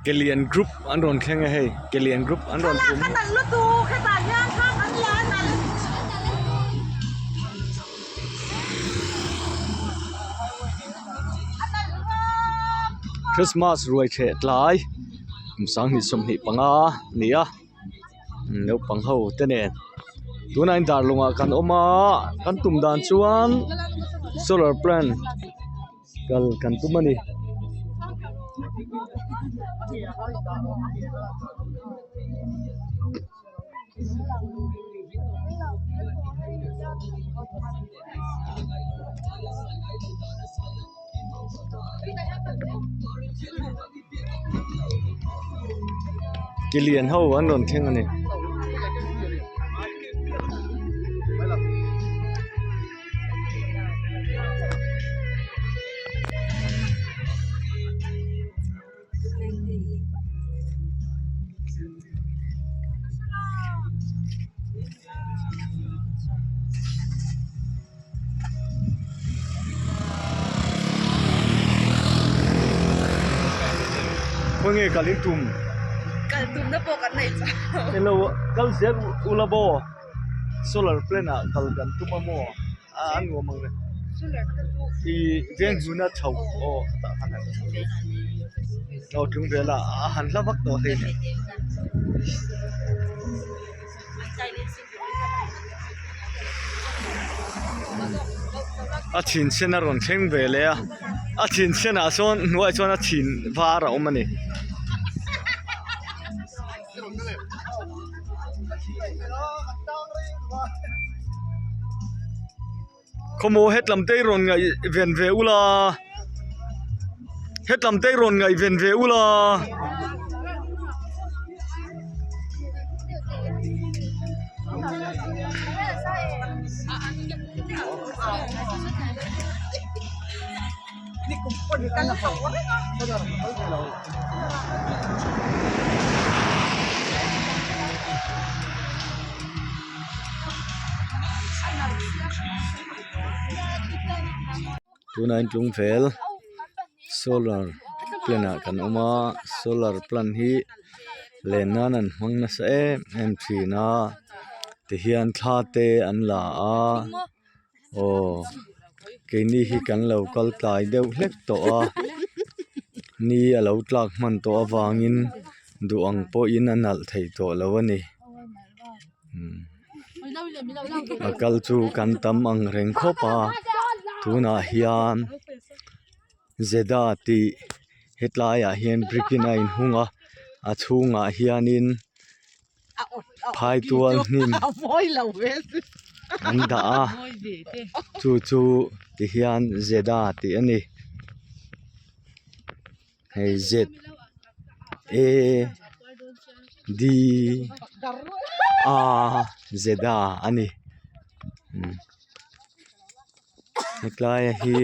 Kelian Group an ron khleng a hei Kelian Group an ron tum kan lu tu kha ta yang khang an yan nan Christmas ruai the tlai sang ni som ni panga nia no pang ho te nen tunain dar lunga kan oma kan tum dan chuan solar plant kal kan tumani Kilian ho an ron khleng ani Nge kalin tum na po kan nai cha hello kal siak ulabo solar plant a kal kan tumamo an ngo mang re solar tu I veng juna chau o ta han no tung vela han la vak to te a chin sen a ron thleng ve le a chin sen a son nuai chon a chin var a omani Komo hetlam tei ron ngai ven ve ula hetlam tei ron ngai ven ve ula ni kum pon kan la ko tunain tlung vel solar plant kan oma solar plant hi lenan an hmangna sa em thina ti hian thla te an la a o keini hi kan lo kal tlai deuh hlek to a ni alo tlak man to awangin duang po in anal thei to lo ani akal chu kan tam ang reng khopa tuna hian zeda ti hetlaya hian brikina in hunga a chunga hianin phai tual hnim moi lo ve an da a chu ti hian zeda ti ani hei z a d a zeda ani hetlaya hi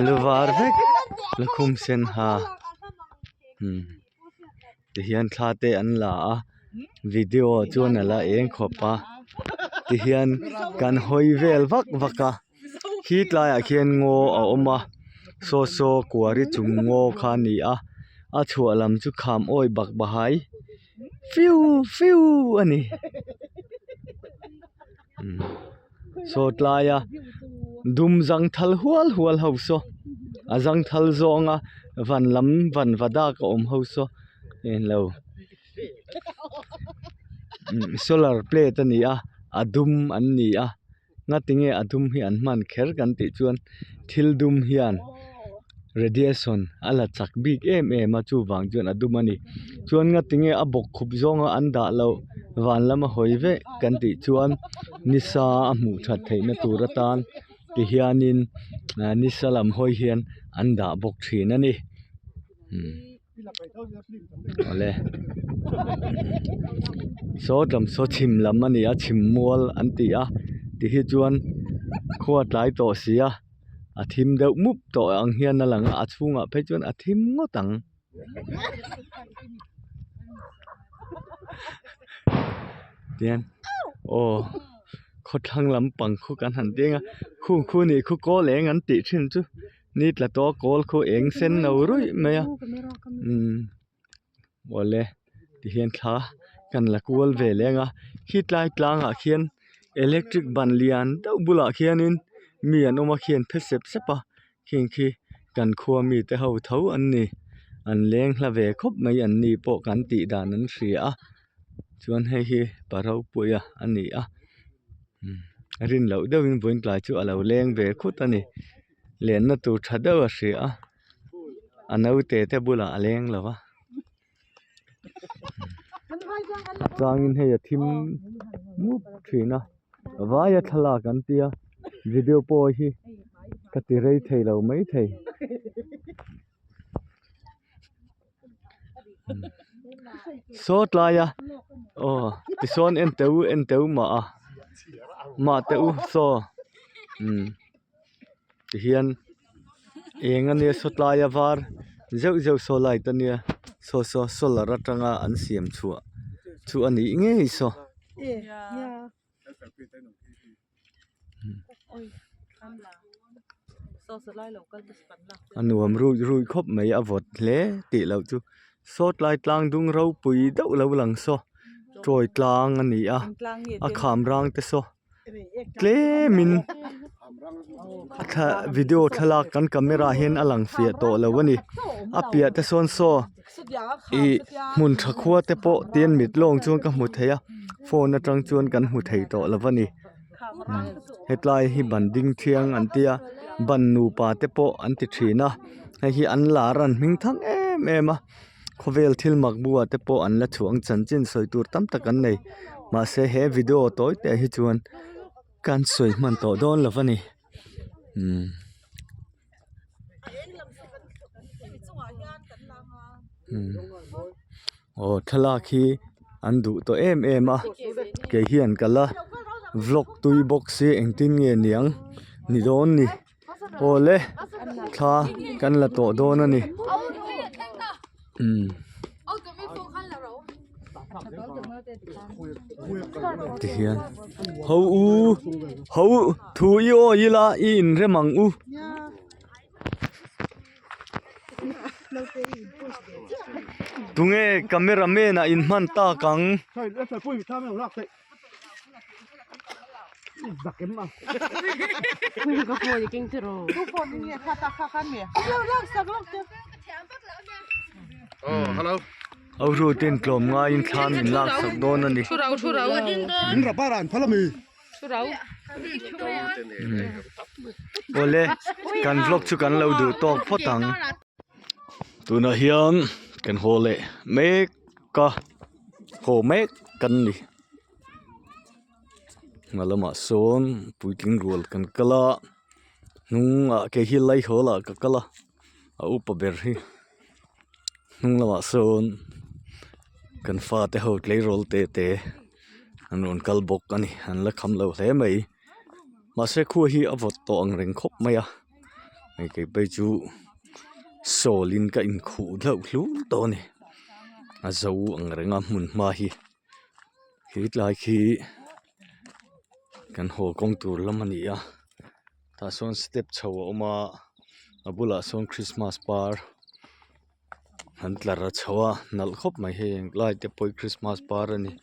luvar vek lakhum sen ha ti hian thlate an la a video chuan ala eng khopa ti hian kan hoi vel vak vaka hi tlaya khian ngo a oma so kwari chung ngo kha ni a chualam chu kham oi bak bahai fiu ani so tlaya dum jang thal hual ho so a jang thal zonga van lam van vada ka om ho so en lo solar plate ani a adum an ni a ngatinge adum hi an man kher kan ti chuan thil dum hian radiation ala chak bik em ma chu wang chuan adum ani chuan ngatinge a bok khup zonga an da lo van lama hoive kan ti chuan nisa a mu that theina turatan ti hianin nisalam hoi hian an da bok thin ani ole so chim lam ani a chim mual an ti a ti hi chuan khuat lai to sia a thim deuh mup to ang hian a lang a chunga phe chuan a thim ngotang tian o kho thang lam pang khu kan han tenga khu ni khu ko leng an ti thin chu นี่ละตัวโกลโคเองเส้นเอารุยไหมอ่ะว่าเลยที่เห็นท่ากันละกวลเวลงอ่ะคิดลายกลางอ่ะเขียน electric บันเลียนเต้าบุละเขียนินมีอันออกมาเขียนเพชรเสปะเขียนคือกันคัวมีแต่เฮาเท่าอันนี้อันเลี้ยงละเวครบไม่อันนี้โปกันติดานั้นเสียชวนให้ฮีปะเราปุยอ่ะอันนี้อ่ะรินเหล่าเดินบนกลายจู่เราเลี้ยงเวคุดอันนี้เลี้ยงน่ะตัวชัดเด้อเสียอันนั้นเตะบุละเลี้ยงแล้ววะจางอินให้ทิมมุบทีนะว่าอย่าทะเลาะกันเตียวิดีโอโปรฮีกติเรยไทยเราไม่ไทยโซดลายะโอ้ติโซนเอ็นเตวมาเตวโซที่เฮียนเองอันนี้โซดลายะวาร์เจ้าโซลายตันเนี่ยโซลารัตงาอันเสียมชัวอันนี้ไงโซอันนู้นรู้ครบไม่อวดเละติเราจู่โซดลายกลางดุงเราปุยเดาเราหลังโซโจยกลางอันนี้อ่ะขามรังเตโซเกลมินถ้าวิดีโอทลากกันกล้องเมราเห็นอลังเฟียโตแล้ววันนี้อ่ะเปียเตโซนโซอีมุนทะคัวเตโปเตียนมิดลงจวนกับหุดเทียโฟนน่ะจังจวนกันหุดเทียโตแล้ววันนี้เฮ็ดลายฮิบันดิ้งเทียงอันเตียบันนูปาเตโปอันติทรีนะให้ฮิอันลารันมิงทั้งเอ็มขเวลทิลมักบัวเตโปอันละช่วงจันจินสวยตูตั้มตะกันในมาเสเฮวิดีโอตัวแต่ฮิจวนการสวยมันโตโดนแล้ววันนี้โอ้ทลาคีอันดูตัวเอ็มอ่ะเกเฮียนกันละวล็อกตุยบ็อกซี่เองติงเงียเนียงนี่โดนนี่โอเล่ท่ากันละโตโดนนี่เฮียนเฮาทูอีโอยีลาอินเรมังอูตุงเอคาเมราแมนอินมันตากังใช่แล้วใส่ปุ้ยถ้าไม่รักใส่ดักเอ็มอ่ะปุ้ยก็ปุ้ยกินที่โร่ทุกคนเนี่ยถ้าตาข้ากันเนี่ยเราลากสักลากเจ้าโอ้ฮัลโหลเอารูตินกลมง่ายอินทานอินลากสักโดนนั่นดิชูเราอินรับบ้านพลามีชูเราโอเล่กันวล็อกชุกันเราดูตอกพอตังตัวน่ะเฮียนกันโหเล่เมกก็โหเมกกันดิมาละมาโซนปุยกิงรัวกันกะละนุ่งเกฮิไลโหละกะละอุปเบอร์ฮีนุ่งละมาโซนกันฟาเตโหเลยโรลเตอันนู้นกัลบกกันนี่อันละคำเราเลยไหมมาเสกคู่ฮีอวตโตอังเริงคบไหมอ่ะไม่เก็บไปจูโซลินก็อินคู่เล่าลุ้นโตนี่อาจะอูอังเริงมุนมาฮีฮิตไลคีกันโหกงตูร์ละมันนี่อ่ะถ้าส่วนสเต็ปเฉาออกมาบุละส่วนคริสต์มาสปาร์หันตลาดเฉานัลคบไม่เฮงไล่เตปอยคริสต์มาสปาร์นี่